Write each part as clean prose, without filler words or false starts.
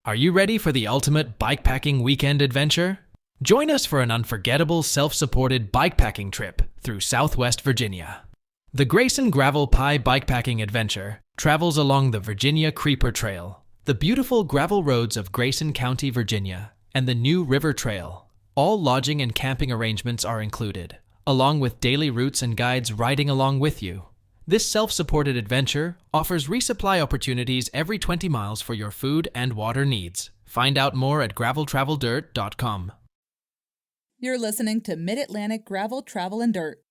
Are you ready for the ultimate bikepacking weekend adventure? Join us for an unforgettable self-supported bikepacking trip through Southwest Virginia. The Grayson Gravel Pie Bikepacking Adventure travels along the Virginia Creeper Trail, the beautiful gravel roads of Grayson County, Virginia, and the New River Trail. All lodging and camping arrangements are included, along with daily routes and guides riding along with you. This self-supported adventure offers resupply opportunities every 20 miles for your food and water needs. Find out more at graveltraveldirt.com. You're listening to Mid-Atlantic Gravel, Travel, and Dirt.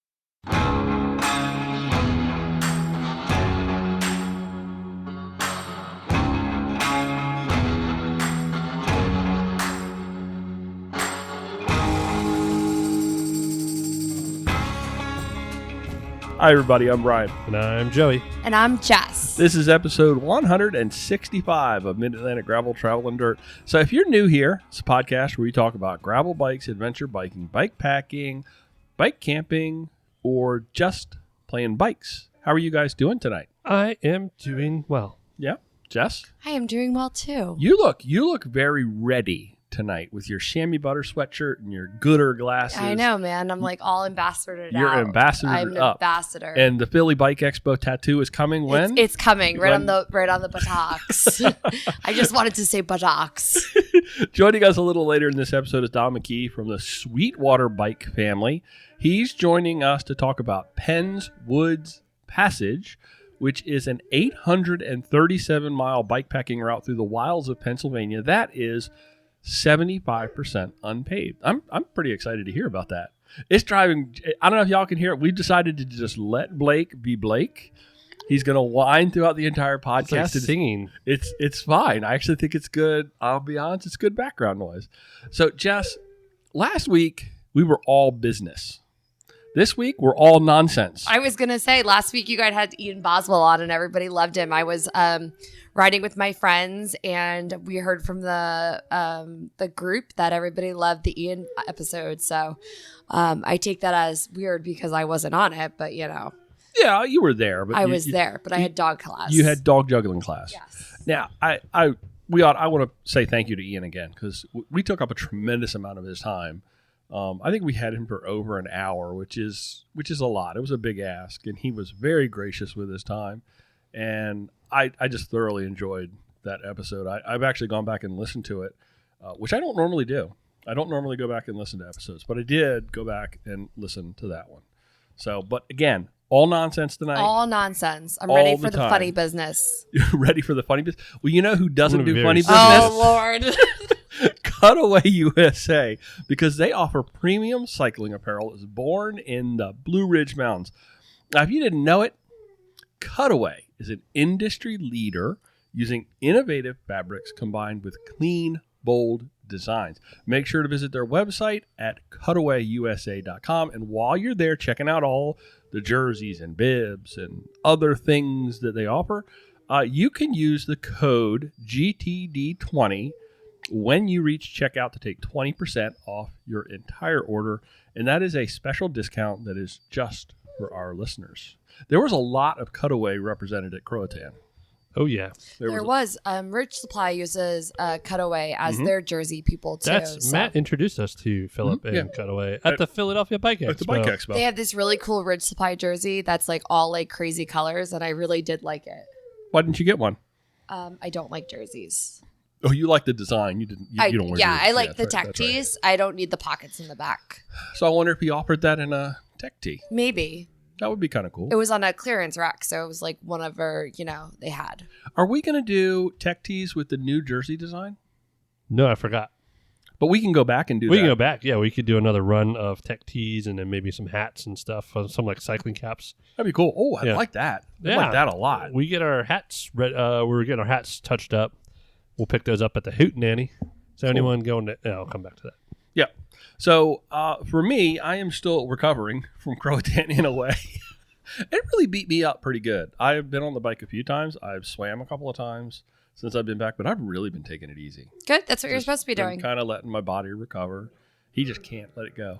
Hi, everybody. I'm Brian. And I'm Joey. And I'm Jess. This is episode 165 of Mid-Atlantic Gravel, Travel, and Dirt. So if you're new here, it's a podcast where we talk about gravel bikes, adventure biking, bike packing, bike camping, or just playing bikes. How are you guys doing tonight? I am doing well. Yeah? Jess? I am doing well, too. You look very ready tonight with your chamois butter sweatshirt and your Gooder glasses. I know, man. I'm like all ambassadored You're out. ambassadored I'm an up. ambassador. And the Philly Bike Expo tattoo is coming when? It's coming right When? on the buttocks. I just wanted to say buttocks. Joining us a little later in this episode is Don McKee from the Sweetwater bike family. He's joining us to talk about Penn's Woods Passage, which is an 837-mile bikepacking route through the wilds of Pennsylvania. That is 75% unpaved. I'm pretty excited to hear about that. It's driving. I don't know if y'all can hear it. We've decided to just let Blake be Blake. He's going to whine throughout the entire podcast. It's like singing. It's fine. I actually think it's good. I'll be honest, it's good background noise. So, Jess, last week we were all business. This week, we're all nonsense. I was going to say, last week you guys had Ian Boswell on and everybody loved him. I was riding with my friends and we heard from the group that everybody loved the Ian episode. So I take that as weird because I wasn't on it, but you know. Yeah, you were there. But I was there, but I had dog class. You had dog juggling class. Yes. Now, I want to say thank you to Ian again because we took up a tremendous amount of his time. I think we had him for over an hour, which is a lot. It was a big ask, and he was very gracious with his time. And I just thoroughly enjoyed that episode. I've actually gone back and listened to it, which I don't normally do. I don't normally go back and listen to episodes, but I did go back and listen to that one. So, but again, all nonsense tonight. All nonsense. I'm All ready the for the time. funny business. You're ready for the funny business? Well, you know who doesn't do funny business? Oh, Lord. Cutaway USA, because they offer premium cycling apparel that is born in the Blue Ridge Mountains. Now, if you didn't know it, Cutaway is an industry leader using innovative fabrics combined with clean, bold designs. Make sure to visit their website at cutawayusa.com. And while you're there checking out all the jerseys and bibs and other things that they offer, you can use the code GTD20 when you reach checkout to take 20% off your entire order. And that is a special discount that is just for our listeners. There was a lot of Cutaway represented at Croatan. Oh, yeah. There was. Rich Supply uses Cutaway as their jersey people, too. Matt introduced us to Philip and Cutaway at the Philadelphia Bike Expo. At the Bike Expo. They have this really cool Ridge Supply jersey that's like all like crazy colors, and I really did like it. Why didn't you get one? I don't like jerseys. Oh, you like the design. You didn't. You don't wear yeah, jerseys. I like the that's tech right, that's right. tees. I don't need the pockets in the back. So I wonder if he offered that in a tech tee. Maybe. That would be kind of cool. It was on a clearance rack, so it was like whatever, they had. Are we going to do tech tees with the new jersey design? No, I forgot. But we can go back and do that. We can go back. Yeah, we could do another run of tech tees and then maybe some hats and stuff, some like cycling caps. That'd be cool. Oh, I Yeah. like that. I like that a lot. We get our hats. We're getting our hats touched up. We'll pick those up at the Hootenanny. So anyone going to? I'll come back to that. Yeah. So for me, I am still recovering from Croatan in a way. It really beat me up pretty good. I've been on the bike a few times. I've swam a couple of times since I've been back, but I've really been taking it easy. Good. That's what you're supposed to be doing. Kind of letting my body recover. He just can't let it go.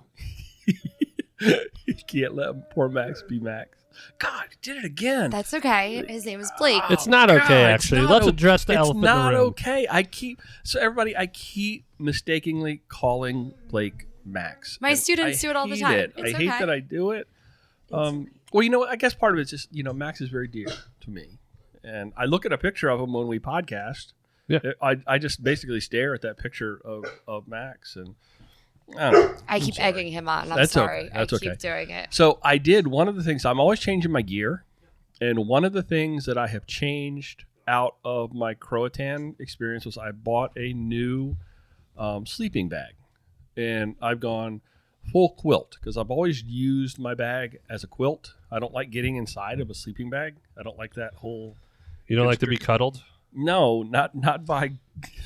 He can't let poor Max be Max. God, he did it again. That's okay. His name is Blake. It's not God, okay, it's actually. not Let's o- address the elephant in the room. It's not okay. I keep mistakenly calling Blake Max. My And students I do it all the hate time. it. It's I hate okay. that I do it. Well, you know what? I guess part of it's just, Max is very dear to me. And I look at a picture of him when we podcast. Yeah. I just basically stare at that picture of Max. And I don't know. I keep sorry. egging him on. I'm That's sorry. okay. That's I keep okay. doing it. So I did one of the things. I'm always changing my gear. And one of the things that I have changed out of my Croatan experience was I bought a new sleeping bag. And I've gone full quilt because I've always used my bag as a quilt. I don't like getting inside of a sleeping bag. I don't like that whole... You don't like to be cuddled? No, not by...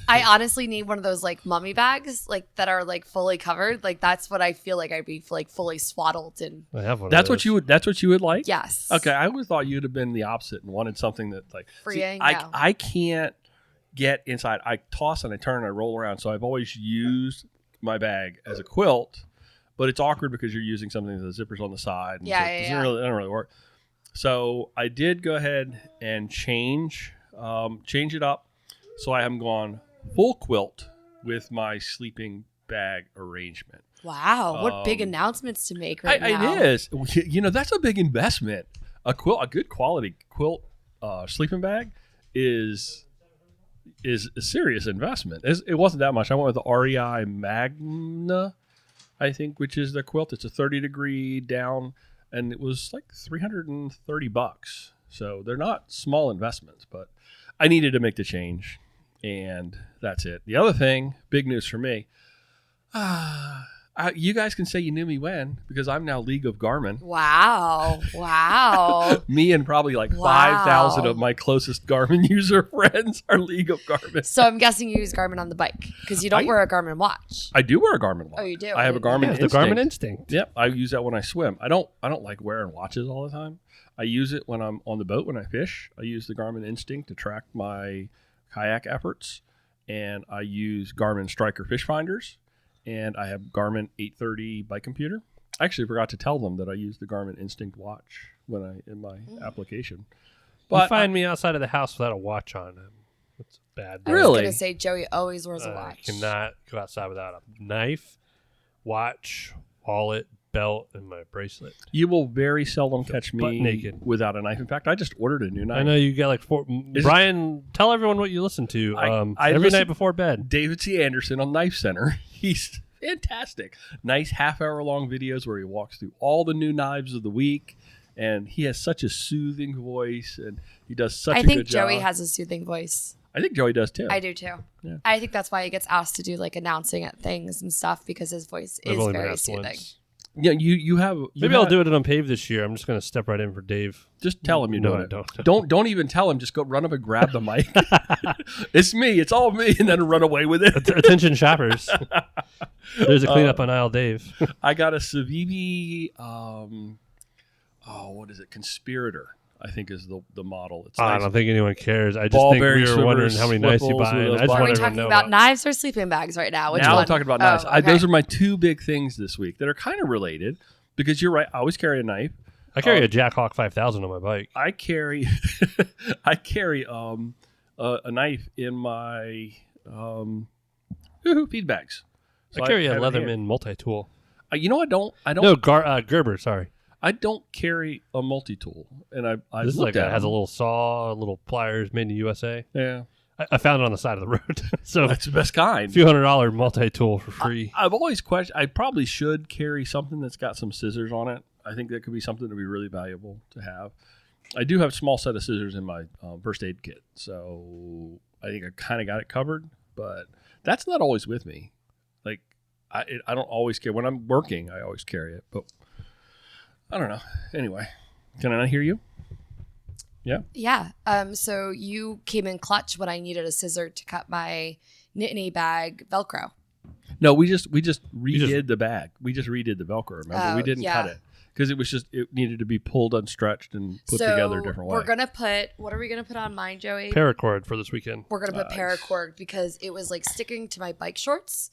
I honestly need one of those like mummy bags, like that are like fully covered. Like that's what I feel like I'd be like fully swaddled in. I have one. That's of what those. you would. That's what you would like. Yes. Okay, I always thought you'd have been the opposite and wanted something that like Freeing, I no. I can't get inside. I toss and I turn and I roll around. So I've always used my bag as a quilt, but it's awkward because you're using something that the zipper's on the side. And Yeah, so it yeah, doesn't yeah. really, it doesn't really work. So I did go ahead and change it up. So I am gone full quilt with my sleeping bag arrangement. Wow, what big announcements to make right now. It is. That's a big investment. A good quality quilt sleeping bag is a serious investment. It wasn't that much. I went with the REI Magna, I think, which is the quilt. It's a 30-degree down, and it was like $330. So they're not small investments, but I needed to make the change, and that's it. The other thing, big news for me. You guys can say you knew me when, because I'm now League of Garmin. Wow. Wow. Me and probably like Wow. 5,000 of my closest Garmin user friends are League of Garmin. So I'm guessing you use Garmin on the bike because you don't wear a Garmin watch. I do wear a Garmin watch. Oh, you do? I have a Garmin Yeah, the Instinct. Garmin Instinct. Yep, I use that when I swim. I don't like wearing watches all the time. I use it when I'm on the boat when I fish. I use the Garmin Instinct to track my kayak efforts, and I use Garmin Striker fish finders, and I have Garmin 830 bike computer. I actually forgot to tell them that I use the Garmin Instinct watch in my application. You find me outside of the house without a watch on. It's bad. I was Really? going to say Joey always wears a I watch. cannot go outside without a knife, watch, wallet, belt, and my bracelet. You will very seldom catch butt me naked. without a knife. In fact, I just ordered a new knife. I know you got like four. Brian, tell everyone what you listen to I every listen- night before bed. David C. Anderson on Knife Center. He's fantastic. Nice half-hour-long videos where he walks through all the new knives of the week, and he has such a soothing voice, and he does such a I think good job. Joey has a soothing voice. I think Joey does too. I do too. Yeah. I think that's why he gets asked to do like announcing at things and stuff because his voice I've is only been very asked soothing. once. Yeah, you have. Maybe I'll do it at unpaved this year. I'm just going to step right in for Dave. Just tell him you're No, doing I it. don't. Don't even tell him. Just go run up and grab the mic. It's me. It's all me, and then run away with it. Attention shoppers. There's a cleanup on aisle Dave. I got a Civivi. What is it? Conspirator, I think is the model. It's I nice. don't think anyone cares. I just Ball think bearing we were wondering swimmers, how many knives you swiffles buy. with And those I just buttons. Are we want everyone to talking know about knives or sleeping bags right now? Which Now one? I'm talking about Oh, knives. okay. Those are my two big things this week that are kind of related because you're right. I always carry a knife. I carry a Jackhawk 5000 on my bike. I carry a knife in my feed bags. So I carry a have it here. Leatherman multi-tool. You know, I don't. No, Gerber, sorry. I don't carry a multi-tool, and I This is looked like at it has a them. little saw, little pliers made in the USA. Yeah, I found it on the side of the road. So that's the best kind. a few $100 multi-tool for free. I've always questioned. I probably should carry something that's got some scissors on it. I think that could be something that would be really valuable to have. I do have a small set of scissors in my first aid kit, so I think I kind of got it covered. But that's not always with me. Like I don't always carry when I'm working. I always carry it, but I don't know. Anyway, can I not hear you? Yeah. Yeah. So you came in clutch when I needed a scissor to cut my Nittany bag Velcro. No, we just redid the bag. We just redid the Velcro. Remember, we didn't cut yeah. it because it needed to be pulled unstretched and put So together a different way. we're gonna put. What are we gonna put on mine, Joey? Paracord for this weekend. We're gonna put paracord because it was like sticking to my bike shorts,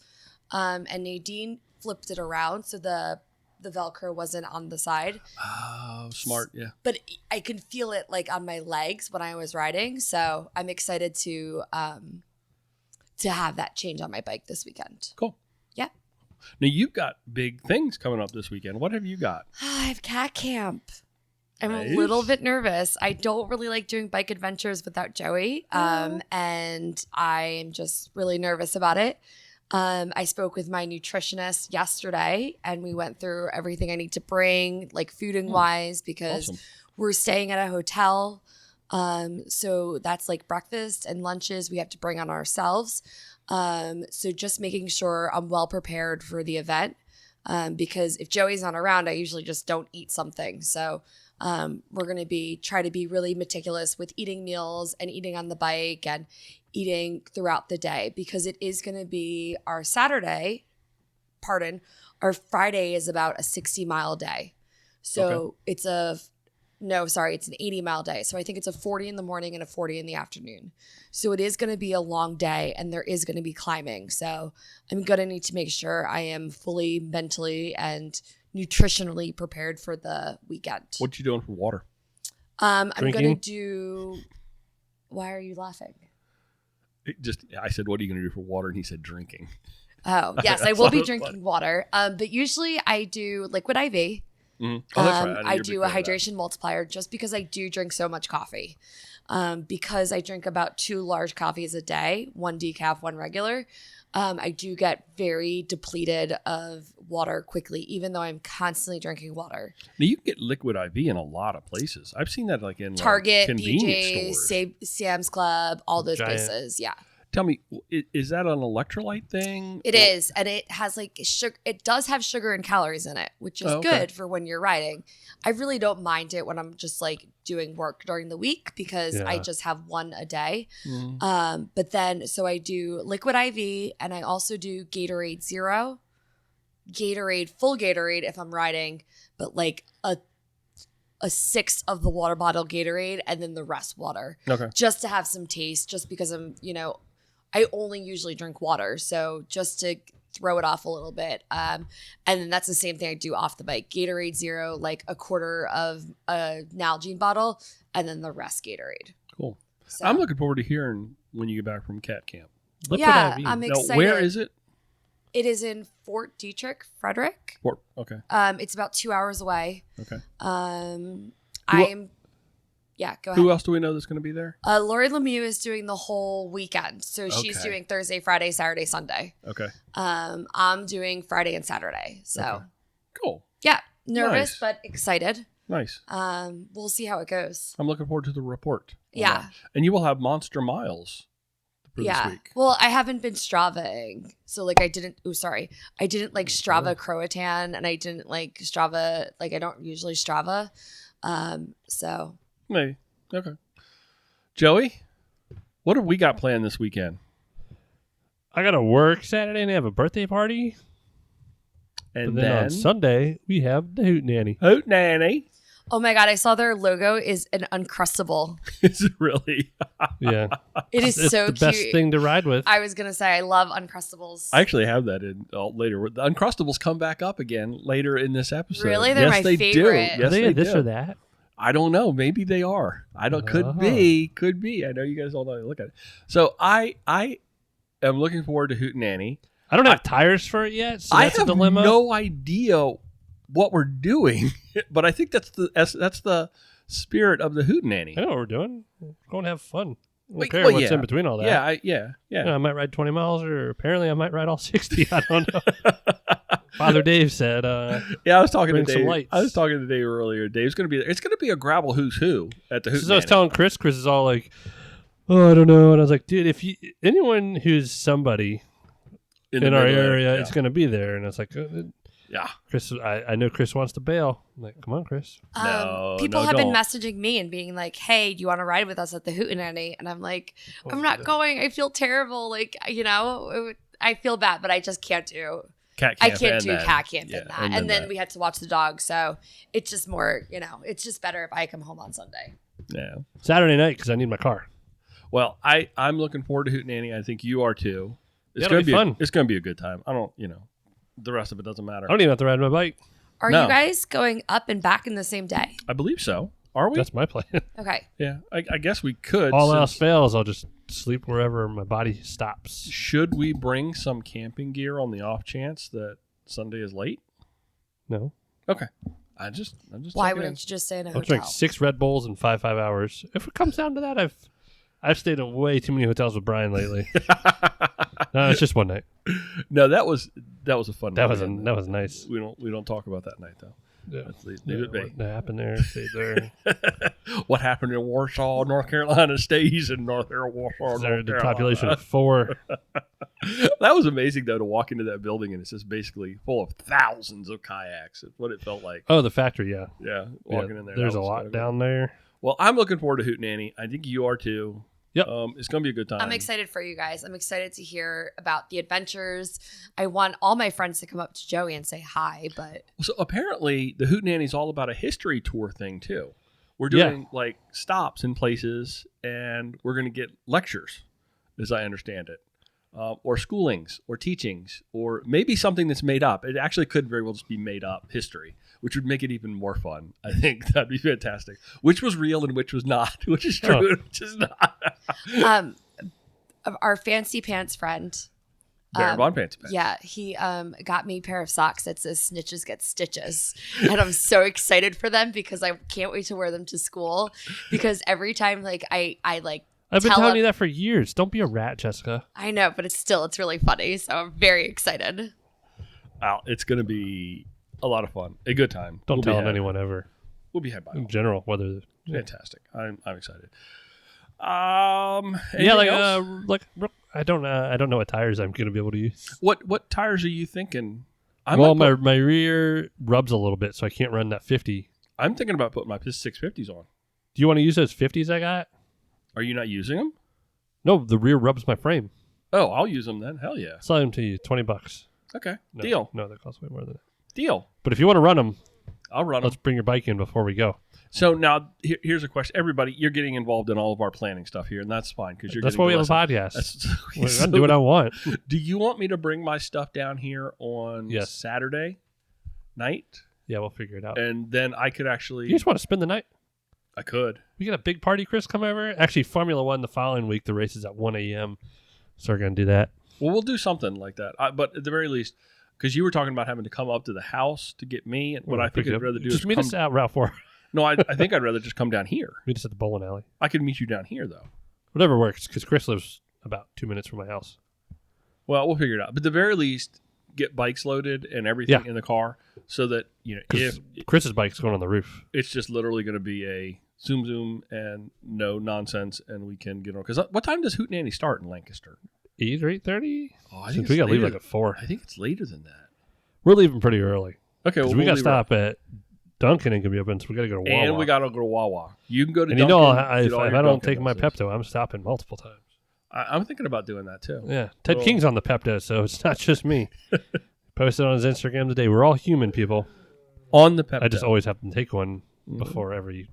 and Nadine flipped it around so the the Velcro wasn't on the side. Oh, smart. Yeah. But I can feel it like on my legs when I was riding. So I'm excited to have that change on my bike this weekend. Cool. Yeah. Now you've got big things coming up this weekend. What have you got? I have cat camp. I'm Nice. a little bit nervous. I don't really like doing bike adventures without Joey. And I'm just really nervous about it. I spoke with my nutritionist yesterday and we went through everything I need to bring, like fooding wise, because Awesome. we're staying at a hotel. So that's like breakfast and lunches we have to bring on ourselves. So just making sure I'm well prepared for the event. Because if Joey's not around, I usually just don't eat something. So we're going to try to be really meticulous with eating meals and eating on the bike and eating throughout the day, because it is going to be our Friday is about a 60-mile day. So it's an 80-mile day. So I think it's a 40 in the morning and a 40 in the afternoon. So it is going to be a long day and there is going to be climbing. So I'm going to need to make sure I am fully mentally and nutritionally prepared for the weekend. What you doing for water? I'm going to Drinking? do. Why are you laughing? I said, what are you going to do for water? And he said, drinking. Oh, yes, I will be drinking water. But usually I do liquid IV. Mm-hmm. Oh, that's right. I do a hydration multiplier just because I do drink so much coffee. Because I drink about 2 large coffees a day, 1 decaf, 1 regular. I do get very depleted of water quickly, even though I'm constantly drinking water. Now you can get liquid IV in a lot of places. I've seen that like in Target, convenience BJ's, stores. Sam's Club, all those Giant. places. Yeah. Tell me, is that an electrolyte thing? It is, and it has like sugar. It does have sugar and calories in it, which is Oh, okay. good for when you're riding. I really don't mind it when I'm just like doing work during the week because I Yeah. just have 1 a day. Mm. But then, so I do liquid IV, and I also do Gatorade Zero, full Gatorade if I'm riding, but like a 1/6 of the water bottle Gatorade, and then the rest water, Okay. just to have some taste. Just because I only usually drink water, so just to throw it off a little bit. And then that's the same thing I do off the bike. Gatorade Zero, like 1/4 of a Nalgene bottle, and then the rest Gatorade. Cool. So, I'm looking forward to hearing when you get back from cat camp. Liquid yeah, IV. I'm Now, excited. where is it? It is in Fort Detrick, Frederick. Okay. It's about 2 hours away. Okay. Go ahead. Who else do we know that's going to be there? Lori Lemieux is doing the whole weekend. So she's Okay. doing Thursday, Friday, Saturday, Sunday. Okay. I'm doing Friday and Saturday. So Okay. Cool. yeah, nervous, Nice. but excited. Nice. We'll see how it goes. I'm looking forward to the report. on Yeah. that. And you will have monster miles for Yeah. this week. Well, I haven't been Stravaing. So like I didn't like Strava Croatan, and I didn't like Strava, like I don't usually Strava. So Maybe. Okay. Joey, what have we got planned this weekend? I got to work Saturday and have a birthday party. And But then on Sunday, we have the Hoot Nanny. Hoot Nanny. oh my God, I saw their logo is an Uncrustable. Is it really? Yeah. It is It's so the cute. best thing to ride with. I was gonna say I love Uncrustables. I actually have that in later. The Uncrustables come back up again later in this episode. Really? They're yes, my they favorite. Do. Yes, Are they they in this do. or that? I don't know. Maybe they are. I don't. Could be. Could be. I know you guys all know. Look at it. So I am looking forward to Hoot Nanny. I don't have tires for it yet, so I that's have a dilemma. no idea what we're doing, but I think that's the spirit of the Hoot Nanny. I know what we're doing. We're going to have fun. I don't Wait, care well, what's yeah. in between all that. Yeah. You know, I might ride 20 miles, or apparently I might ride all 60. I don't know. Father Dave said, Yeah, I was talking to Bring some Dave. lights. I was talking to Dave earlier. Dave's going to be there. It's going to be a gravel who's who at the Hoot so I was Nanny. telling Chris is all like, oh, I don't know. And I was like, dude, if anyone who's somebody the in our middle there, area, yeah. it's going to be there. And I was like, Yeah. Chris, I know Chris wants to bail. I'm like, come on, Chris. People no, have been don't. messaging me and being like, "Hey, do you want to ride with us at the Hootenanny?" And I'm like, "I'm not going. I feel terrible. Like, I feel bad, but I just can't do. Cat I camp can't and do that. cat camp Yeah, in that. And then we had to watch the dog, so it's just more. It's just better if I come home on Sunday. Yeah. Saturday night, because I need my car. Well, I'm looking forward to Hoot Nanny. I think you are too. It's Yeah, going it'll to be fun. It's going to be a good time. I don't. The rest of it doesn't matter. I don't even have to ride my bike. Are No. you guys going up and back in the same day? I believe so. Are we? That's my plan. Okay. Yeah, I guess we could. All else since- fails, I'll just sleep wherever my body stops. Should we bring some camping gear on the off chance that Sunday is late? No. Okay. I'm just Why checking wouldn't you just stay in a I'll hotel? drink 6 Red Bulls in 5 hours. If it comes down to that, I've stayed in way too many hotels with Brian lately. No, it's just one night. No, that was a fun That night. was nice. We don't talk about that night though. Yeah. Let's leave it be. What happened there? Stayed there. What happened in Warsaw, North Carolina stays in Warsaw, There, North the Carolina. population of 4. That was amazing though to walk into that building and it's just basically full of thousands of kayaks. It's what it felt like. Oh, the factory, yeah. Yeah, Yeah, walking in there. there's that a was lot kinda down cool. there. Well, I'm looking forward to Hootenanny. I think you are too. Yep. It's gonna be a good time. I'm excited for you guys. I'm excited to hear about the adventures. I want all my friends to come up to Joey and say hi, but So apparently, the Hootenanny is all about a history tour thing too. We're Yeah. doing like stops in places, and we're going to get lectures, as I understand it, or schoolings, or teachings, or maybe something that's made up. It actually could very well just be made up history, which would make it even more fun. I think that'd be fantastic. Which was real and which was not. Which is true and which is not. our fancy pants friend, Baron Von Pants. yeah, he got me a pair of socks that says "Snitches Get Stitches," and I'm so excited for them because I can't wait to wear them to school. Because every time, like I like. I've been tell telling him- you that for years. Don't be a rat, Jessica. I know, but it's really funny. So I'm very excited. Wow, it's going to be a lot of fun. A good time. Don't We'll tell be him had. anyone ever. We'll be had by all. In general, whether Fantastic. I'm excited. yeah, Anything like else? I don't know what tires I'm gonna be able to use. What tires are you thinking? Well, my rear rubs a little bit, so I can't run that 50. I'm thinking about putting my 650s on. Do you want to use those 50s I got? Are you not using them? No, the rear rubs my frame. Oh, I'll use them then. Hell yeah. I'll sell them to you, $20. Okay. No, Deal. No, that costs way more than that. Deal. But if you want to run them, I'll run them. let's bring your bike in before we go. So now here's a question. Everybody, you're getting involved in all of our planning stuff here, and that's fine because you're. That's getting why we to have a listen. podcast. That's, I do what I want. Do you want me to bring my stuff down here on Yes. Saturday night, Yeah, we'll figure it out. and then I could actually? You just want to spend the night? I could. We got a big party, Chris, come over. Actually, Formula One the following week. The race is at 1 a.m. So we're going to do that. Well, we'll do something like that. But at the very least, because you were talking about having to come up to the house to get me, and what I think Pick it I'd up. rather do Just is meet come. us out Route 4. No, I think I'd rather just come down here. Meet us at the bowling alley. I could meet you down here though. Whatever works, because Chris lives about 2 minutes from my house. Well, we'll figure it out. But at the very least, get bikes loaded and everything Yeah. in the car, so that if Chris's bike's going on the roof. it's just literally going to be a zoom and no nonsense, and we can get on. Because what time does Hootenanny start in Lancaster? 8 or 8:30? Oh, I Since we got to leave like at 4. I think it's later than that. We're leaving pretty early. Okay, well, Because we got to leave stop at Dunkin' and can be open, so we got to go to early. Wawa. And we got to go to Wawa. You can go to And Dunkin', you know, get if all I your don't Dunkin' take my donuts. Pepto, I'm stopping multiple times. I'm thinking about doing that too. Yeah. Ted Well- King's on the Pepto, so it's not just me. Posted on his Instagram today. We're all human, people. On the Pepto. I just always have to take one Mm-hmm. before every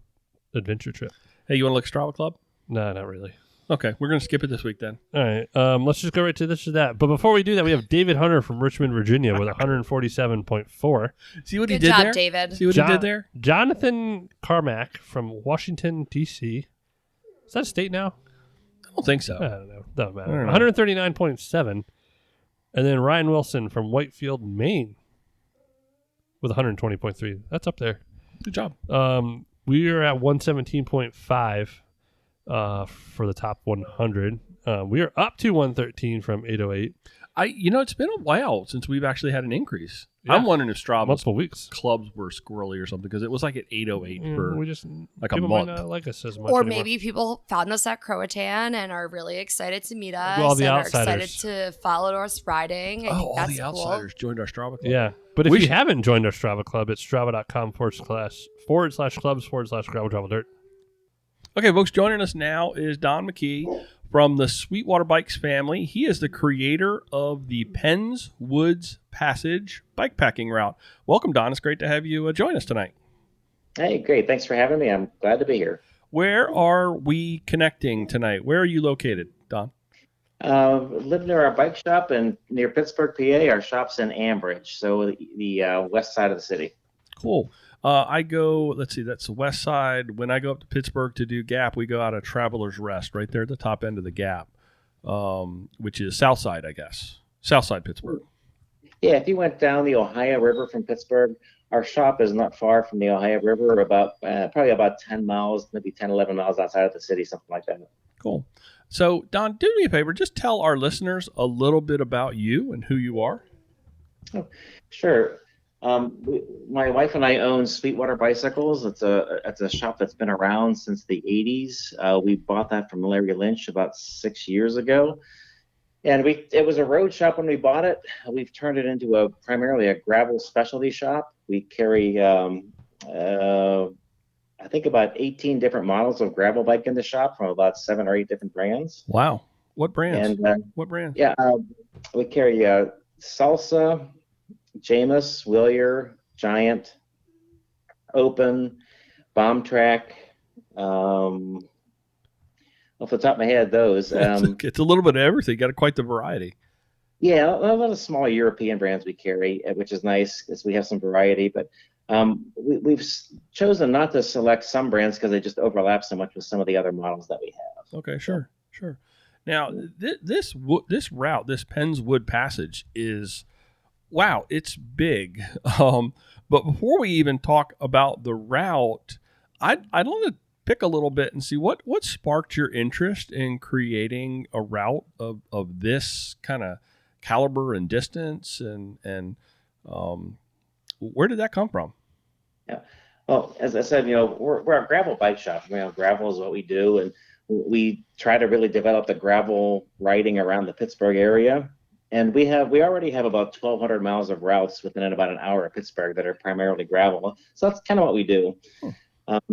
adventure trip. Hey, you want to look at Strava Club? No, not really. Okay, we're going to skip it this week then. All right. Let's just go right to this or that. But before we do that, we have David Hunter from Richmond, Virginia with 147.4. See what he Good did job, there? David. See what he did there? Jonathan Carmack from Washington, D.C. Is that a state now? I don't think so. I don't know. Doesn't matter. I don't know. 139.7. And then Ryan Wilson from Whitefield, Maine with 120.3. That's up there. Good job. We are at 117.5 for the top 100. We are up to 113 from 808. It's been a while since we've actually had an increase. Yeah. I'm wondering if Strava's Multiple weeks. clubs were squirrely or something because it was like at 808 for We just like a people month. might not like us as much Or anymore. maybe people found us at Croatan and are really excited to meet us All the and outsiders. are excited to follow us riding. I think all that's the cool. outsiders joined our Strava club. Yeah. But if We you should- haven't joined our Strava club, it's strava.com/clubs/gravel dirt. Okay, folks, joining us now is Don McKee from the Sweetwater Bikes family. He is the creator of the Penn's Woods Passage bikepacking route. Welcome, Don. It's great to have you join us tonight. Hey, great. Thanks for having me. I'm glad to be here. Where are we connecting tonight? Where are you located, Don? Live near our bike shop and near Pittsburgh, PA. Our shop's in Ambridge, so the west side of the city. Cool. I go, let's see, that's the west side. When I go up to Pittsburgh to do Gap, we go out of Traveler's Rest right there at the top end of the Gap, which is south side, I guess. South side Pittsburgh. Yeah, if you went down the Ohio River from Pittsburgh, our shop is not far from the Ohio River, about probably about 10 miles, maybe 10, 11 miles outside of the city, something like that. Cool. So, Don, do me a favor. Just tell our listeners a little bit about you and who you are. Oh, sure. My wife and I own Sweetwater Bicycles. It's a shop that's been around since the 80s. We bought that from Larry Lynch about 6 years ago. And it was a road shop when we bought it. We've turned it into primarily a gravel specialty shop. We carry, I think, about 18 different models of gravel bike in the shop from about 7 or 8 different brands. Wow. What brands? And What brands? yeah, we carry Salsa, Jameis, Willier, Giant, Open, Bomb Track. Off the top of my head, those. It's a little bit of everything. Got quite the variety. Yeah, a lot of small European brands we carry, which is nice because we have some variety. But we've chosen not to select some brands because they just overlap so much with some of the other models that we have. Okay, sure. Now, this route, this Penn's Wood Passage is, wow, it's big. But before we even talk about the route, I'd want to pick a little bit and see what sparked your interest in creating a route of this kind of caliber and distance, and where did that come from? Yeah. Well, as I said, we're a gravel bike shop. Gravel is what we do, and we try to really develop the gravel riding around the Pittsburgh area. And we already have about 1,200 miles of routes within about an hour of Pittsburgh that are primarily gravel. So that's kind of what we do.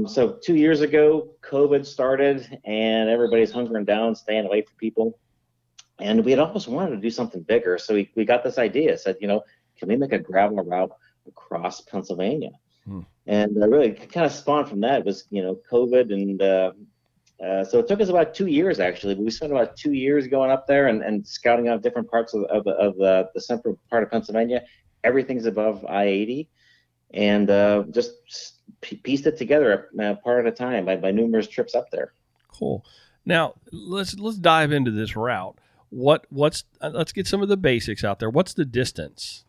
So 2 years ago, COVID started, and everybody's hunkering down, staying away from people. And we had almost wanted to do something bigger. So we got this idea, said, can we make a gravel route across Pennsylvania? And really kind of spawned from that was, COVID. And so it took us about 2 years, actually. But we spent about 2 years going up there and scouting out different parts of the central part of Pennsylvania. Everything's above I-80. And just pieced it together part at a time by numerous trips up there. Cool. Now let's dive into this route. Let's get some of the basics out there. What's the distance?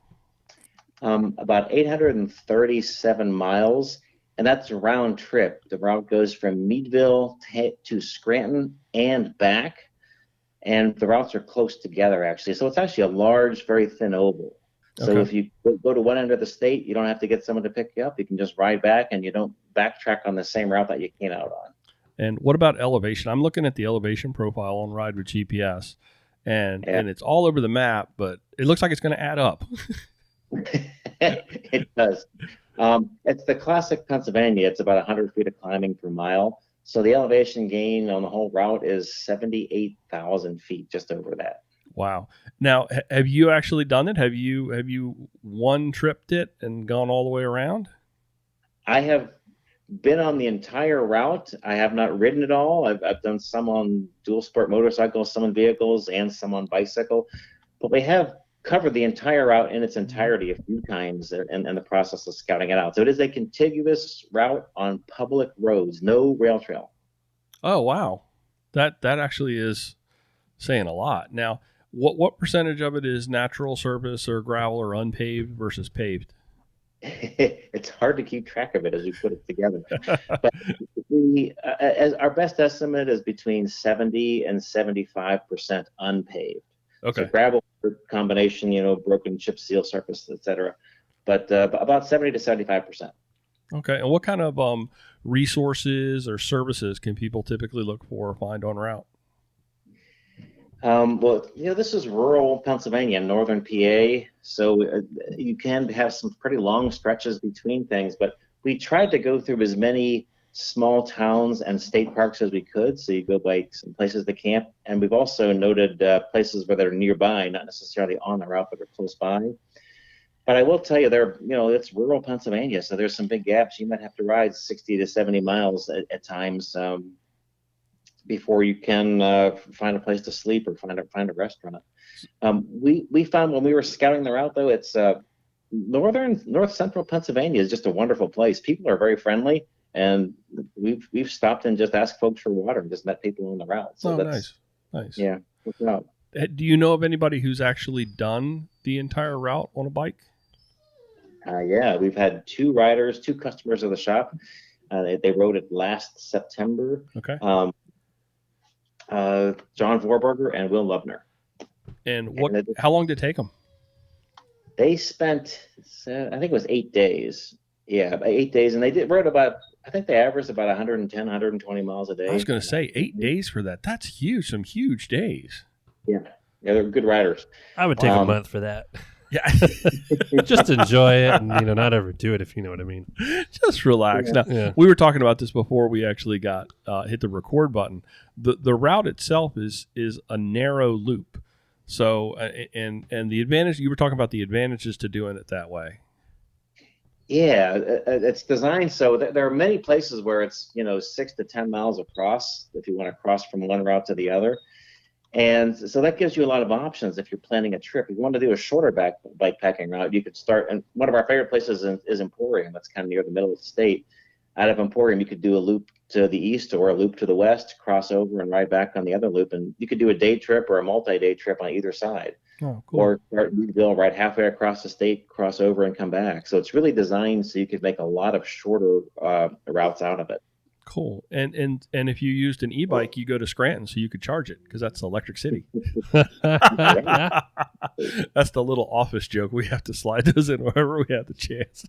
About 837 miles, and that's a round trip. The route goes from Meadville to Scranton and back, and the routes are close together, actually. So it's actually a large, very thin oval. So if you go to one end of the state, you don't have to get someone to pick you up. You can just ride back, and you don't backtrack on the same route that you came out on. And what about elevation? I'm looking at the elevation profile on Ride with GPS, and it's all over the map, but it looks like it's going to add up. It does. It's the classic Pennsylvania. It's about 100 feet of climbing per mile. So the elevation gain on the whole route is 78,000 feet, just over that. Wow. Now, have you actually done it? Have you one-tripped it and gone all the way around? I have been on the entire route. I have not ridden it all. I've done some on dual sport motorcycles, some on vehicles, and some on bicycle. But we have covered the entire route in its entirety a few times in the process of scouting it out. So it is a contiguous route on public roads, no rail trail. Oh, wow. That actually is saying a lot. Now, what percentage of it is natural surface or gravel or unpaved versus paved? It's hard to keep track of it as we put it together. But as our best estimate is between 70 and 75% unpaved. Okay. So gravel combination, broken chip seal surface, etc. But about 70 to 75%. Okay. And what kind of resources or services can people typically look for or find on route? Well, this is rural Pennsylvania, northern PA, so you can have some pretty long stretches between things, but we tried to go through as many small towns and state parks as we could, so you go by some places to camp, and we've also noted places where they're nearby, not necessarily on the route, but they're close by. But I will tell you, it's rural Pennsylvania, so there's some big gaps. You might have to ride 60 to 70 miles at times before you can find a place to sleep or find a restaurant. We found when we were scouting the route, though, it's North central Pennsylvania is just a wonderful place. People are very friendly, and we've stopped and just asked folks for water and just met people on the route. So nice. Yeah, what's up? Do you know of anybody who's actually done the entire route on a bike? Yeah, we've had two customers of the shop. They rode it last September. Okay. John Vorberger and Will Lubner. And how long did it take them? They spent, I think it was 8 days. Yeah, 8 days, and they rode about. I think they averaged about 110, 120 miles a day. I was going to say 8 days for that. That's huge. Some huge days. Yeah, they're good riders. I would take a month for that. Yeah. Just enjoy it and, not overdo it, if you know what I mean. Just relax. Yeah. Now, we were talking about this before we actually got hit the record button. The route itself is a narrow loop. So, and the advantage, you were talking about the advantages to doing it that way. Yeah, it's designed so that there are many places where it's 6 to 10 miles across if you want to cross from one route to the other, and so that gives you a lot of options if you're planning a trip. If you want to do a shorter bike packing route, you could start. And one of our favorite places is Emporium. That's kind of near the middle of the state. Out of Emporium, you could do a loop to the east or a loop to the west, cross over and ride back on the other loop, and you could do a day trip or a multi-day trip on either side. Oh, cool. Or start in Louisville, ride halfway across the state, cross over, and come back. So it's really designed so you could make a lot of shorter routes out of it. Cool. And if you used an e-bike, you go to Scranton so you could charge it because that's Electric City. That's the little office joke. We have to slide those in wherever we have the chance.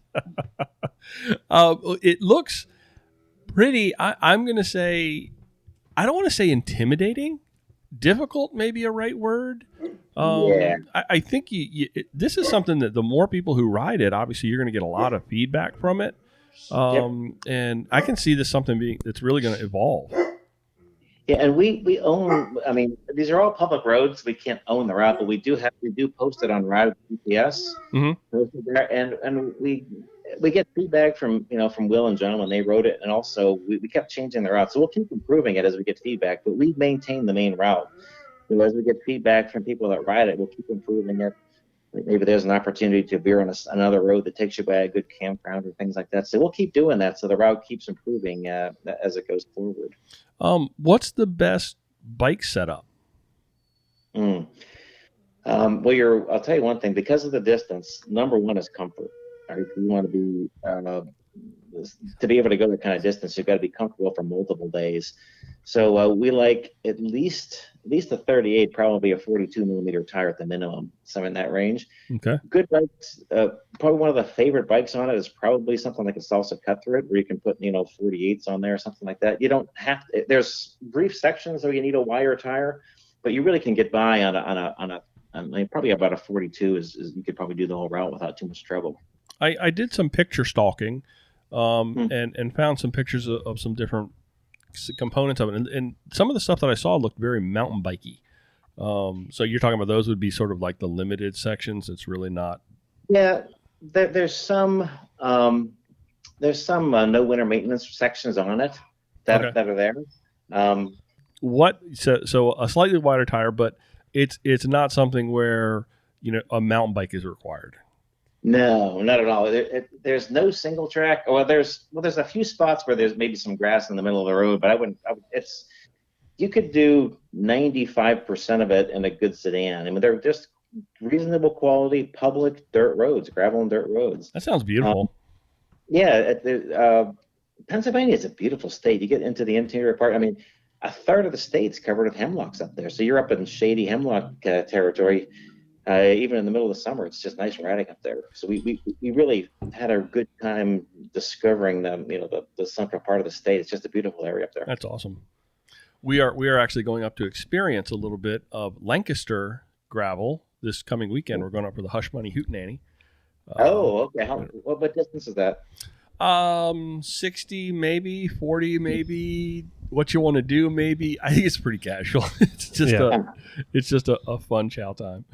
It looks pretty. I'm going to say, I don't want to say intimidating. Difficult, maybe a right word. Yeah. I think this is something that the more people who ride it, obviously you're going to get a lot of feedback from it. And I can see this something that's really going to evolve. Yeah, and we own. I mean, these are all public roads. We can't own the route, but we do post it on Ride GPS. Mm-hmm. Posted there, and we get feedback from Will and John when they rode it, and also we kept changing the route. So we'll keep improving it as we get feedback, but we maintain the main route. So as we get feedback from people that ride it, we'll keep improving it. Maybe there's an opportunity to veer on another road that takes you by a good campground or things like that. So we'll keep doing that so the route keeps improving as it goes forward. What's the best bike setup? Well, I'll tell you one thing. Because of the distance, number one is comfort. Right? If you want to be able to go that kind of distance, you've got to be comfortable for multiple days. So we like at least a 38, probably a 42 millimeter tire at the minimum, something in that range. Okay. Good bikes. Probably one of the favorite bikes on it is probably something like a Salsa Cut Through It, where you can put 48s on there, something like that. You don't have to. There's brief sections where you need a wire tire, but you really can get by on a probably about a 42 is you could probably do the whole route without too much trouble. I did some picture stalking, and found some pictures of some different components of it, and some of the stuff that I saw looked very mountain bikey. So you're talking about those would be sort of like the limited sections. It's really not. Yeah, there's some no winter maintenance sections on it that are there. So a slightly wider tire, but it's not something where a mountain bike is required. No, not at all. There's no single track. There's a few spots where there's maybe some grass in the middle of the road, but you could do 95% of it in a good sedan. I mean, they're just reasonable quality public dirt roads, gravel and dirt roads. That sounds beautiful. Pennsylvania is a beautiful state. You get into the interior part. I mean, a third of the state's covered with hemlocks up there. So you're up in shady hemlock territory. Even in the middle of the summer, it's just nice riding up there. So we really had a good time discovering the central part of the state. It's just a beautiful area up there. That's awesome. We are actually going up to experience a little bit of Lancaster gravel this coming weekend. We're going up for the Hush Money Hootenanny. Okay. What distance is that? 60, maybe 40, maybe. What you want to do, maybe. I think it's pretty casual. It's just a fun chow time.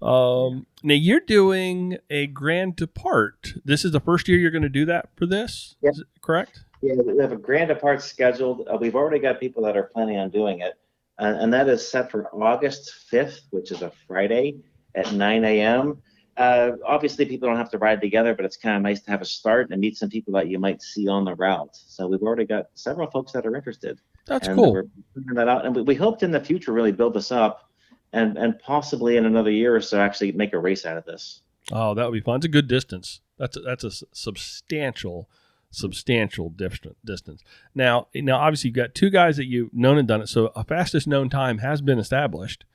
Now you're doing a Grand Depart. This is the first year you're going to do that for this. Yep. Is it correct? Yeah, we have a Grand Depart scheduled. We've already got people that are planning on doing it, and that is set for August 5th, which is a Friday at 9 a.m. Obviously, people don't have to ride together, but it's kind of nice to have a start and meet some people that you might see on the route. So we've already got several folks that are interested. That's and cool. We're figuring that out, and we hoped in the future really build this up, and possibly in another year or so actually make a race out of this. Oh, that would be fun. It's a good distance. That's a substantial distance. Now, obviously, you've got two guys that you've known and done it. So a fastest known time has been established.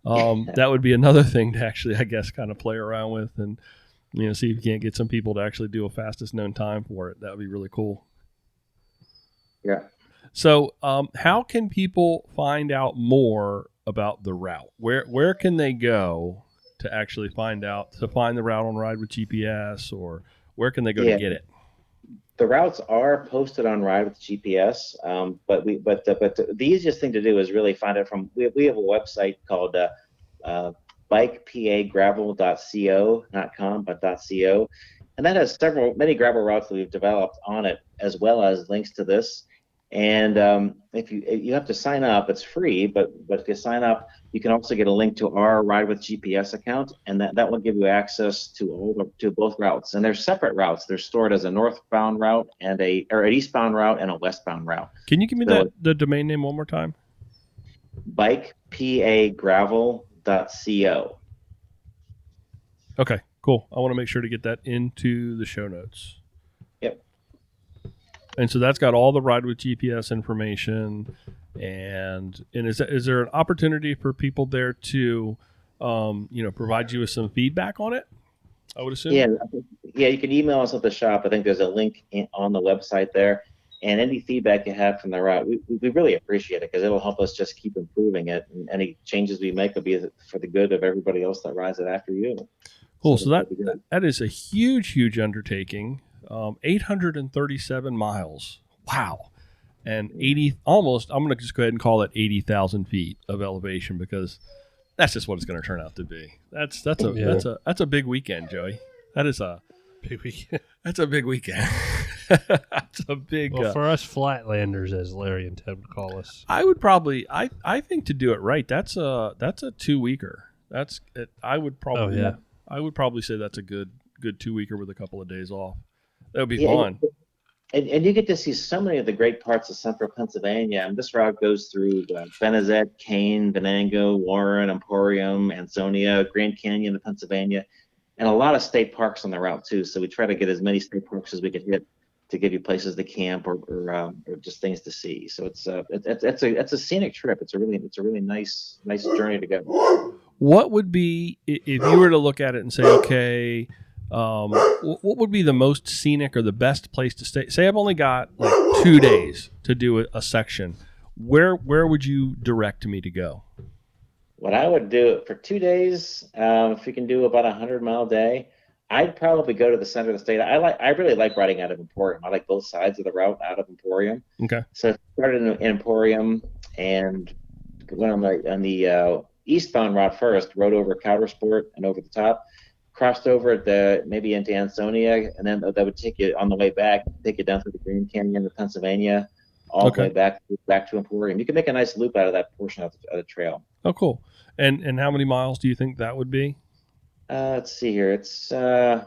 That would be another thing to actually, I guess, kind of play around with and, see if you can't get some people to actually do a fastest known time for it. That would be really cool. Yeah. So, how can people find out more about the route? Where can they go to actually find the route on Ride with GPS, or where can they go to get it? The routes are posted on Ride with GPS, but the easiest thing to do is really find it from. We have a website called bikepagravel.co, not com, but .co, and that has many gravel routes that we've developed on it, as well as links to this. And if you have to sign up, it's free, but if you sign up, you can also get a link to our Ride with GPS account, and that will give you access to both routes. And they're separate routes. They're stored as a northbound route and an eastbound route and a westbound route. Can you give me the domain name one more time? Bikepagravel.co. Okay, cool. I want to make sure to get that into the show notes. Yep. And so that's got all the Ride with GPS information, and is there an opportunity for people there to, provide you with some feedback on it? I would assume. Yeah. You can email us at the shop. I think there's a link on the website there, and any feedback you have from the route, we really appreciate it because it'll help us just keep improving it. And any changes we make will be for the good of everybody else that rides it after you. Cool. So that is a huge undertaking. 837 miles. Wow. And 80 almost, I'm going to just go ahead and call it 80,000 feet of elevation because that's just what it's going to turn out to be. That's a big weekend, Joey. That is a big weekend. That's a big weekend. That's a big. Well, for us flatlanders, as Larry and Ted would call us, I would probably, I think to do it right, that's a 2-weeker. That's it. I would probably say that's a good 2-weeker with a couple of days off. That would be fun. And you get to see so many of the great parts of central Pennsylvania. And this route goes through Benezet, Kane, Venango, Warren, Emporium, Ansonia, Grand Canyon of Pennsylvania, and a lot of state parks on the route too. So we try to get as many state parks as we can hit to give you places to camp or just things to see. So it's a scenic trip. It's a really nice journey to go. What would be, if you were to look at it and say, okay, what would be the most scenic or the best place to stay? Say I've only got like 2 days to do a section. Where would you direct me to go? What I would do for 2 days, if we can do about 100-mile day, I'd probably go to the center of the state. I really like riding out of Emporium. I like both sides of the route out of Emporium. Okay. So I started in Emporium and went on the eastbound route first, rode over Coudersport and over the top. Crossed over at maybe into Ansonia, and then that would take you on the way back, take you down through the Grand Canyon of Pennsylvania, all the way back to Emporium. You can make a nice loop out of that portion of the trail. Oh, cool. And how many miles do you think that would be? Let's see here. It's I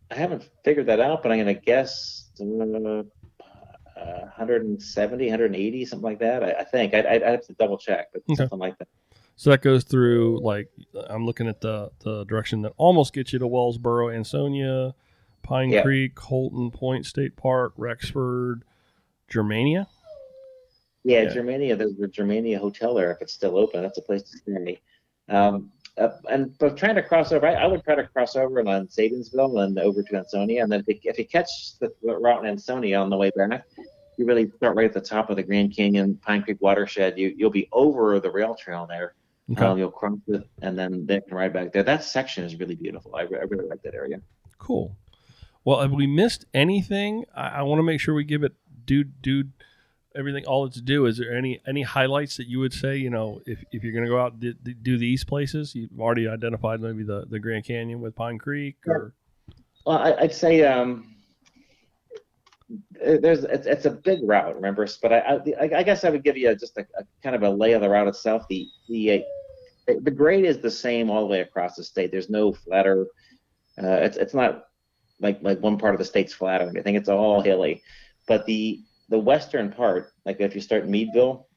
haven't figured that out, but I'm going to guess 170, 180, something like that. I think I'd have to double check, but something like that. So that goes through, like, I'm looking at the direction that almost gets you to Wellsboro, Ansonia, Pine Creek, Holton Point State Park, Rexford, Germania. Yeah, Germania. There's the Germania Hotel there if it's still open. That's a place to stay. But trying to cross over, I would try to cross over on Sabinsville and over to Ansonia. And then if you catch the route in Ansonia on the way back, you really start right at the top of the Grand Canyon Pine Creek watershed. You'll be over the rail trail there. Okay. You'll cross it and then they can ride back there. That section is really beautiful. I really like that area. Cool. Well, have we missed anything? I want to make sure we give it dude everything all it's due. Is there any highlights that you would say, if you're going to go out and do these places? You've already identified maybe the Grand Canyon with Pine Creek, or well, I'd say it's a big route, remember, but I guess I would give you just a kind of a lay of the route itself. The The grade is the same all the way across the state. There's no flatter. It's not like one part of the state's flat or anything. It's all hilly. But the western part, like if you start Meadville,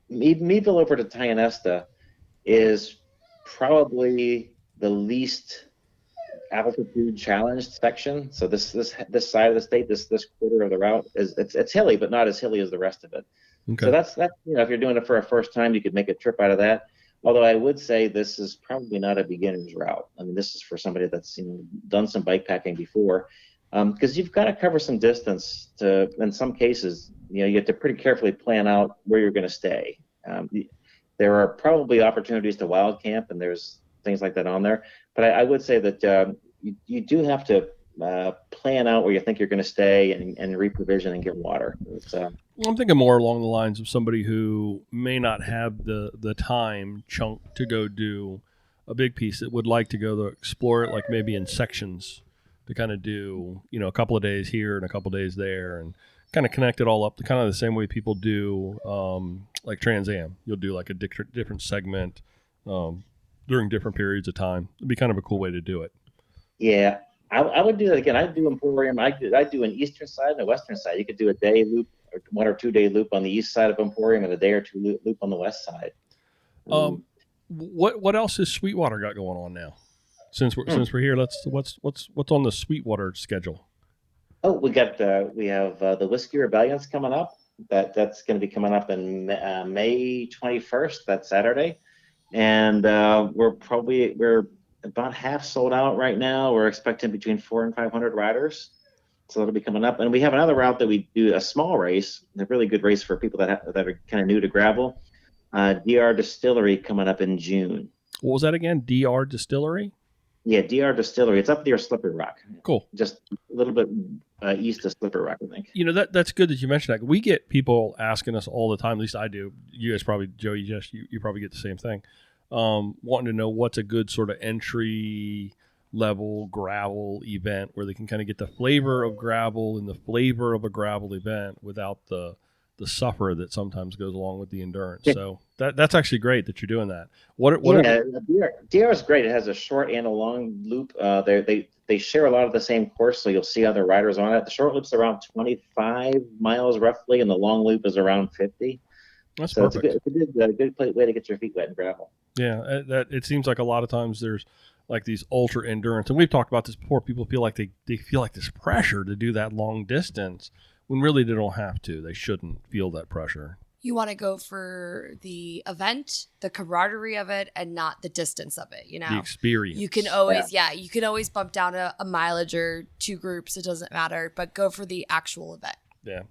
Meadville over to Tionesta is probably the least altitude challenged section. So this side of the state, this quarter of the route it's hilly, but not as hilly as the rest of it. Okay. So that's if you're doing it for a first time, you could make a trip out of that. Although I would say this is probably not a beginner's route. I mean, this is for somebody that's done some bike packing before, because you've got to cover some distance. In some cases, you have to pretty carefully plan out where you're going to stay. There are probably opportunities to wild camp, and there's things like that on there. But I would say that you do have to plan out where you think you're going to stay and reprovision and get water. I'm thinking more along the lines of somebody who may not have the time chunk to go do a big piece that would like to go to explore it, like maybe in sections, to kind of do a couple of days here and a couple of days there, and kind of connect it all up to kind of the same way people do like Trans Am. You'll do like a different segment during different periods of time. It'd be kind of a cool way to do it. Yeah. I would do that again. I do Emporium. I do an eastern side and a western side. You could do a day loop, or 1 or 2 day loop on the east side of Emporium, and a day or two loop on the west side. What else has Sweetwater got going on now? Since we're here, what's on the Sweetwater schedule? Oh, we have the Whiskey Rebellions coming up. That's going to be coming up in May 21st. That's Saturday, and we're about half sold out right now. We're expecting between 400 and 500 riders. So that'll be coming up. And we have another route that we do, a small race, a really good race for people that are kind of new to gravel. DR Distillery coming up in June. What was that again? DR Distillery? Yeah, DR Distillery. It's up near Slippery Rock. Cool. Just a little bit east of Slippery Rock, I think. That's good that you mentioned that. We get people asking us all the time, at least I do. You guys probably, Joey, you probably get the same thing. Wanting to know what's a good sort of entry level gravel event where they can kind of get the flavor of gravel and the flavor of a gravel event without the suffer that sometimes goes along with the endurance. Yeah. So that's actually great that you're doing that. DR is great. It has a short and a long loop. They share a lot of the same course, so you'll see other riders on it. The short loop's around 25 miles roughly, and the long loop is around 50. That's so perfect. It's a good way to get your feet wet in gravel. Yeah, it seems like a lot of times there's like these ultra endurance, and we've talked about this before. People feel like they feel like this pressure to do that long distance when really they don't have to. They shouldn't feel that pressure. You want to go for the event, the camaraderie of it, and not the distance of it. The experience. You can always bump down a mileage or 2 groups. It doesn't matter, but go for the actual event. Yeah,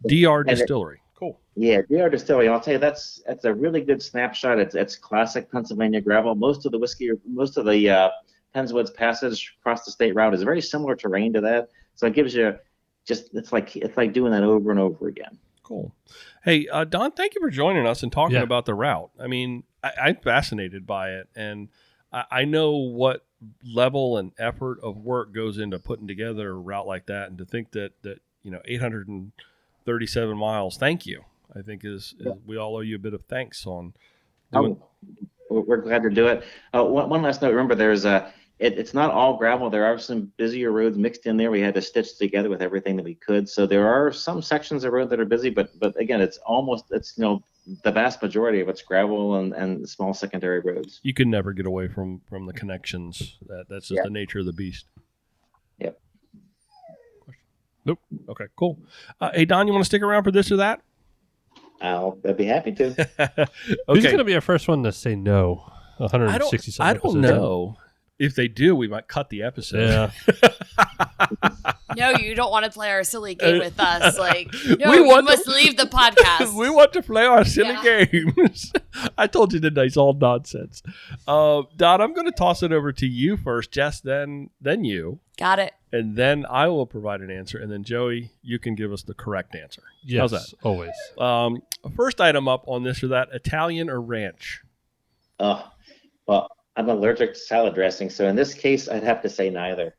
DR Distillery. Cool. Yeah, DR Distillery. I'll tell you, that's a really good snapshot. It's classic Pennsylvania gravel. Most of the Penns Woods Passage across the state route is very similar terrain to that. So it gives you it's like doing that over and over again. Cool. Hey, Don, thank you for joining us and talking about the route. I mean, I'm fascinated by it, and I know what level and effort of work goes into putting together a route like that, and to think that 837 miles. Thank you. I think we all owe you a bit of thanks on doing. We're glad to do it. One last note. Remember, it's not all gravel. There are some busier roads mixed in there. We had to stitch together with everything that we could. So there are some sections of road that are busy, but again, it's the vast majority of it's gravel and small secondary roads. You can never get away from the connections. That's just the nature of the beast. Yep. Nope. Okay, cool. Hey, Don, you want to stick around for this or that? I'd be happy to. Okay. Who's going to be our first one to say no? 167 I don't know. If they do, we might cut the episode. Yeah. No, you don't want to play our silly game with us. You must leave the podcast. We want to play our silly games. I told you, didn't I? It's all nonsense. Don, I'm going to toss it over to you first, Jess, then you. Got it. And then I will provide an answer. And then, Joey, you can give us the correct answer. Yes, how's that? Always. First item up on this or that, Italian or ranch? Oh, well, I'm allergic to salad dressing, so in this case, I'd have to say neither.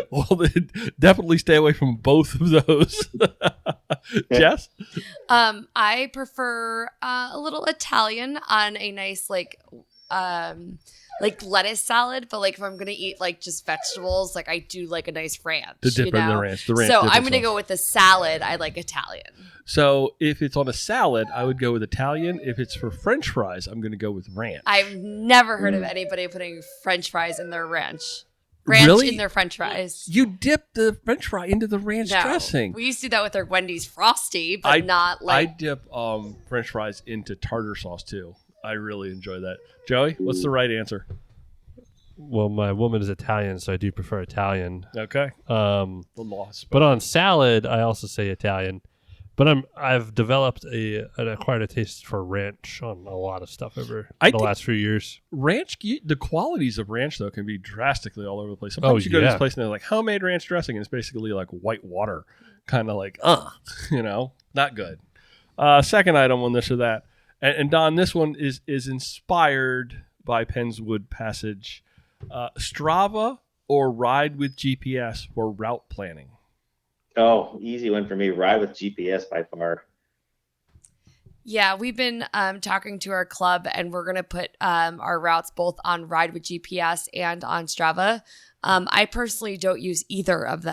Well, then definitely stay away from both of those. Jess? I prefer a little Italian on a nice like lettuce salad, but like if I'm gonna eat like just vegetables, like I do like a nice ranch. The dip in the ranch. The ranch. So dip I'm gonna sauce. go with the salad. I like Italian. So if it's on a salad, I would go with Italian. If it's for French fries, I'm going to go with ranch. I've never heard of anybody putting French fries in their ranch. Ranch Really? in their French fries. You dip the French fry into the ranch No. dressing. We used to do that with our Wendy's Frosty, but not I like dip French fries into tartar sauce too. I really enjoy that. Joey, what's the right answer? Well, my woman is Italian, so I do prefer Italian. Okay. The loss. But on salad, I also say Italian. But I've developed an acquired a taste for ranch on a lot of stuff over the last few years. Ranch, the qualities of ranch though can be drastically all over the place. Sometimes you go to this place and they're like homemade ranch dressing, and it's basically like white water, kind of like not good. Second item on this or that, and Don, this one is inspired by Penn's Wood Passage. Strava or ride with GPS for route planning? Oh, easy one for me. Ride with GPS by far. Yeah, we've been talking to our club, and we're going to put our routes both on Ride with GPS and on Strava. I personally don't use neither of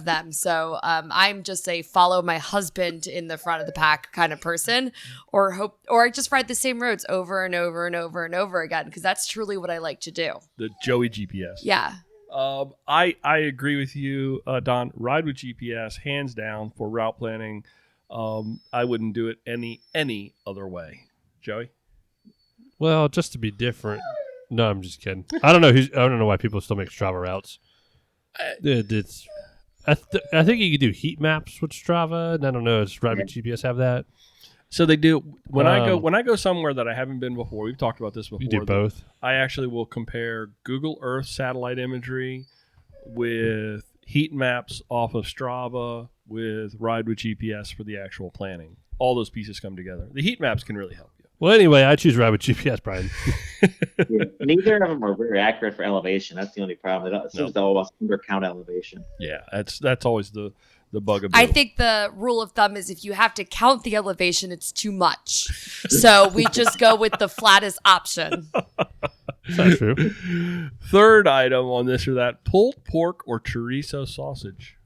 them. So I'm just a follow my husband in the front of the pack kind of person, or I just ride the same roads over and over and over and over again, because that's truly what I like to do. The Joey GPS. Yeah. I agree with you, Don. Ride with GPS, hands down, for route planning. I wouldn't do it any other way. Joey? Well, just to be different. No, I'm just kidding. I don't know why people still make Strava routes. I think you could do heat maps with Strava, and I don't know. Does Ride with GPS have that? So they do. When I go somewhere that I haven't been before, we've talked about this before. You do both. I actually will compare Google Earth satellite imagery with heat maps off of Strava with Ride with GPS for the actual planning. All those pieces come together. The heat maps can really help you. Well, anyway, I choose Ride with GPS, Brian. Yeah, neither of them are very accurate for elevation. That's the only problem. It seems to always undercount elevation. Yeah, that's always the bugaboo. I think the rule of thumb is if you have to count the elevation, it's too much. So we just go with the flattest option. That's not true. Third item on this or that: pulled pork or chorizo sausage.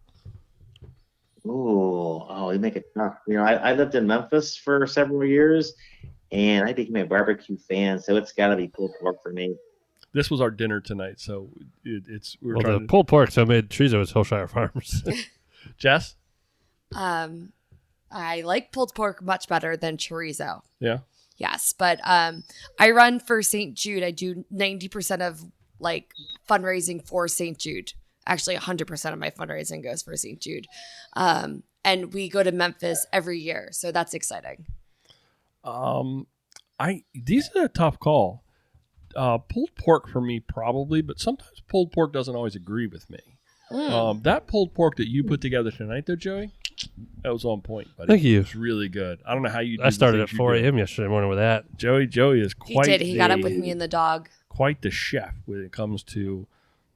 You make it tough. I lived in Memphis for several years, and I became a barbecue fan, so it's got to be pulled pork for me. This was our dinner tonight, so the pulled pork made chorizo is Hillshire Farms. Jess? I like pulled pork much better than chorizo. Yeah. Yes, but I run for St. Jude. I do 90% of like fundraising for St. Jude. Actually, 100% of my fundraising goes for St. Jude. And we go to Memphis every year, so that's exciting. These are a tough call. Pulled pork for me probably, but sometimes pulled pork doesn't always agree with me. That pulled pork that you put together tonight, though, Joey, that was on point, buddy. Thank you. It was really good. I don't know how you. I started at 4 a.m. yesterday morning with that. Joey is quite. He did. He got up with me and the dog. Quite the chef when it comes to,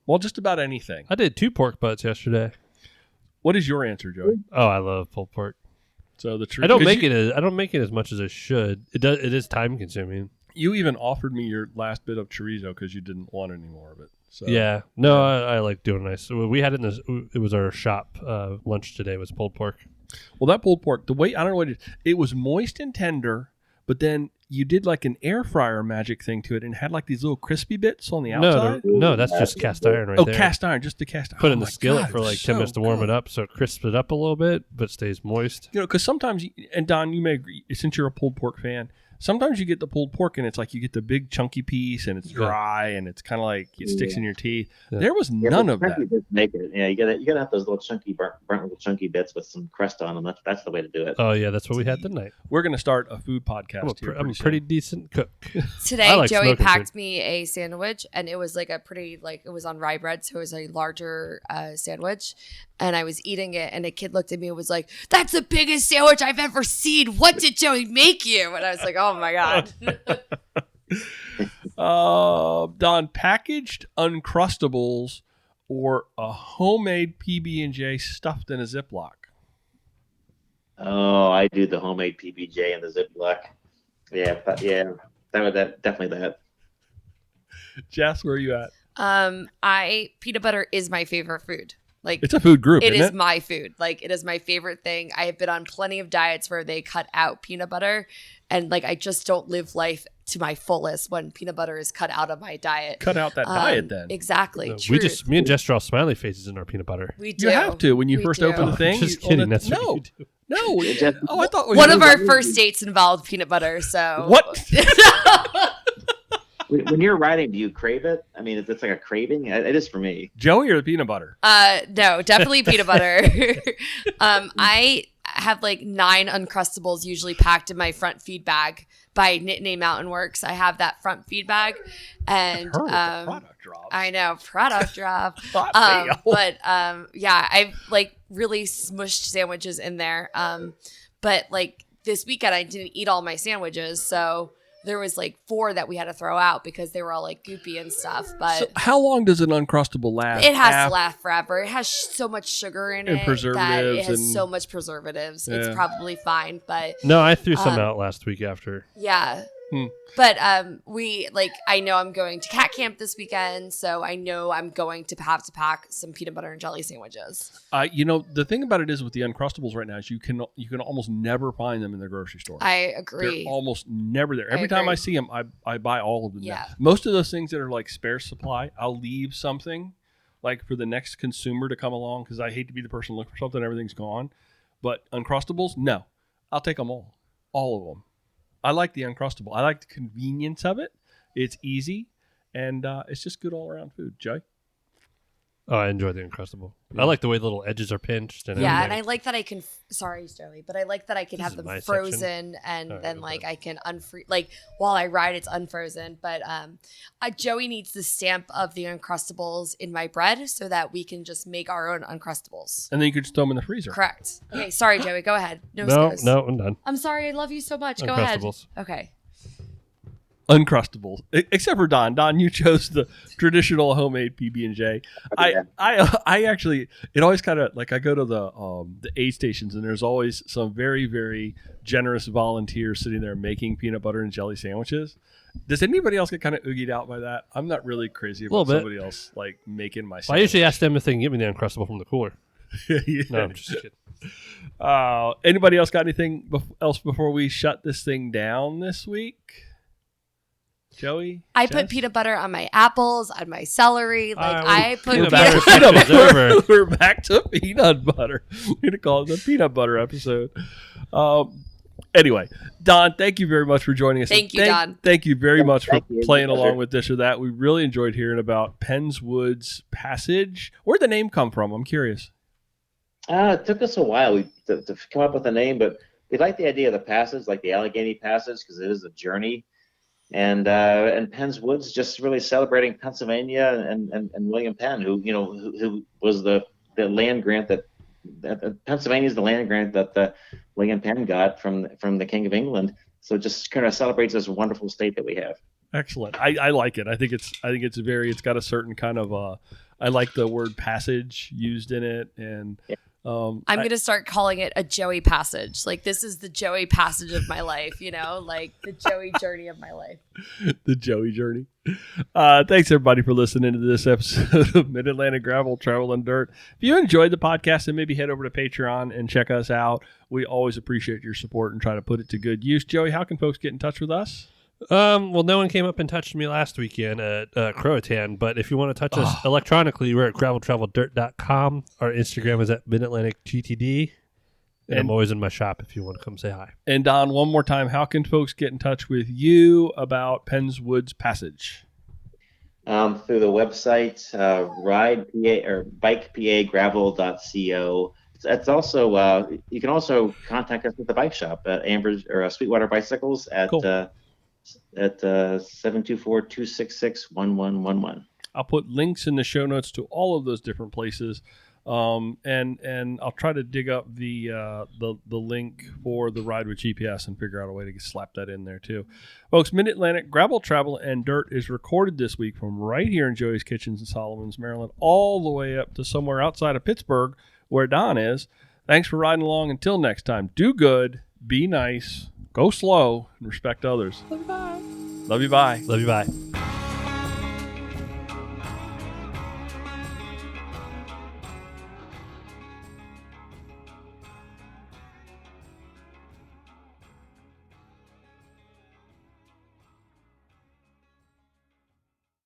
well, just about anything. I did 2 pork butts yesterday. What is your answer, Joey? Oh, I love pulled pork. So the I don't make it as much as I should. It is time consuming. You even offered me your last bit of chorizo because you didn't want any more of it. So, yeah. No, I like doing nice. So we had it was our shop lunch today was pulled pork. Well, that pulled pork, the way, I don't know what it was moist and tender, but then you did like an air fryer magic thing to it and had like these little crispy bits on the outside. No, that's just cast iron right there. Oh, cast iron, just the cast iron. Put in the skillet for like 10 minutes to warm it up so it crisps it up a little bit, but stays moist. Because sometimes, and Don, you may agree, since you're a pulled pork fan, sometimes you get the pulled pork and it's like you get the big chunky piece and it's dry and it's kind of like it sticks in your teeth. Yeah. There was none of that. Make it. Yeah, you gotta have those little chunky burnt little chunky bits with some crust on them. That's the way to do it. Oh yeah, that's what we had tonight. We're gonna start a food podcast. I'm a pretty decent cook. Today, like Joey packed me a sandwich and it was like a pretty it was on rye bread, so it was a larger sandwich. And I was eating it, and a kid looked at me and was like, "That's the biggest sandwich I've ever seen. What did Joey make you?" And I was like, "Oh my god." Don, packaged Uncrustables or a homemade PB&J stuffed in a Ziploc? Oh, I do the homemade PBJ in the Ziploc. Yeah, definitely that. Jess, where are you at? Peanut butter is my favorite food. Like, It's a food group, it isn't is it? my food. Like, it is my favorite thing. I have been on plenty of diets where they cut out peanut butter, and like I just don't live life to my fullest when peanut butter is cut out of my diet. Cut out that diet then. Exactly. No, Truth. me and Jess draw smiley faces in our peanut butter. We do. You have to when you We first do. open the thing. Just you- kidding. that- That's what you do. No. Just- I thought we One were- of our first dates involved peanut butter. So What? When you're riding, do you crave it? I mean, it's like a craving. It is for me. Joey or the peanut butter? No, definitely peanut butter. I have like 9 Uncrustables usually packed in my front feed bag by Nittany Mountain Works. I have that front feed bag, and Her with the product drops. I know, product drop. Hot damn. But yeah, I've like really smushed sandwiches in there. But like this weekend, I didn't eat all my sandwiches, so there was like 4 that we had to throw out because they were all like goopy and stuff. But So how long does an Uncrustable last? it has af- to last forever. It has so much sugar in And it that preservatives it has and- so much preservatives. Yeah. It's probably fine, but No, I threw some out last week after. yeah. Hmm. But I know I'm going to cat camp this weekend, so I know I'm going to have to pack some peanut butter and jelly sandwiches. The thing about it is with the Uncrustables right now is you can almost never find them in the grocery store. I They're agree. almost never there. Every I time I agree. see them, I buy all of them. now. Yeah. Most of those things that are like spare supply, I'll leave something like for the next consumer to come along because I hate to be the person looking for something and everything's gone. But Uncrustables, no. I'll take them all of them. I like the Uncrustable. I like the convenience of it. It's easy, and it's just good all-around food. Joey? Oh, I enjoy the Uncrustable. I like the way the little edges are pinched. And Yeah, and everything. I like that I can. Sorry, Joey, but I like that I can This have is them my frozen, and All right, then go like ahead. I can unfreeze. Like while I ride, it's unfrozen. But Joey needs the stamp of the Uncrustables in my bread so that we can just make our own Uncrustables. And then you could just throw them in the freezer. Correct. Okay, sorry, Joey. Go ahead. No, no, excuse. I'm done. I'm sorry. I love you so much. Go ahead. Uncrustables. Okay. Uncrustables, except for Don. Don, you chose the traditional homemade PB&J. Yeah. I actually, it always kind of like I go to the aid stations and there's always some very, very generous volunteers sitting there making peanut butter and jelly sandwiches. Does anybody else get kind of oogied out by that? I'm not really crazy about Little bit. somebody else like making my. Well, I usually ask them if they can get me the Uncrustable from the cooler. Yeah. No, I'm just kidding. Anybody else got anything else before we shut this thing down this week? Joey? I put Jess? peanut butter on my apples, on my celery. Like I put peanut peanut butter butter. is over. We're back to peanut butter. We're going to call it the peanut butter episode. Anyway, Don, thank you very much for joining us. Thank you, Don. Thank you very much for Thank you. playing Pleasure. along with this or that. We really enjoyed hearing about Penn's Woods Passage. Where'd the name come from? I'm curious. It took us a while to come up with a name, but we like the idea of the passage, like the Allegheny Passage, because it is a journey. And Penn's Woods, just really celebrating Pennsylvania and William Penn, who was the land grant that Pennsylvania is the land grant that William Penn got from the King of England. So it just kind of celebrates this wonderful state that we have. Excellent. I like it. I think it's got a certain kind of I like the word passage used in it, and I'm going to start calling it a Joey passage. Like, this is the Joey passage of my life, like the Joey journey of my life. the Joey journey. Thanks everybody for listening to this episode of Mid-Atlantic Gravel, Travel, and Dirt. If you enjoyed the podcast, then maybe head over to Patreon and check us out. We always appreciate your support and try to put it to good use. Joey, how can folks get in touch with us? Well, no one came up and touched me last weekend at Croatan, but if you want to touch us electronically, we're at graveltraveldirt.com. Our Instagram is at MidAtlanticGTD, and I'm always in my shop if you want to come say hi. And Don, one more time, how can folks get in touch with you about Penn's Woods Passage? Through the website, RidePA or BikePAGravel.co. It's also you can also contact us at the bike shop at Amber's or Sweetwater Bicycles at Cool. at 724-266-1111. I'll put links in the show notes to all of those different places. And I'll try to dig up the link for the ride with GPS and figure out a way to slap that in there too. Folks, Mid-Atlantic Gravel, Travel, and Dirt is recorded this week from right here in Joey's Kitchens in Solomons, Maryland, all the way up to somewhere outside of Pittsburgh where Don is. Thanks for riding along. Until next time, do good, be nice, go slow, and respect others. Love you, bye. Love you, bye.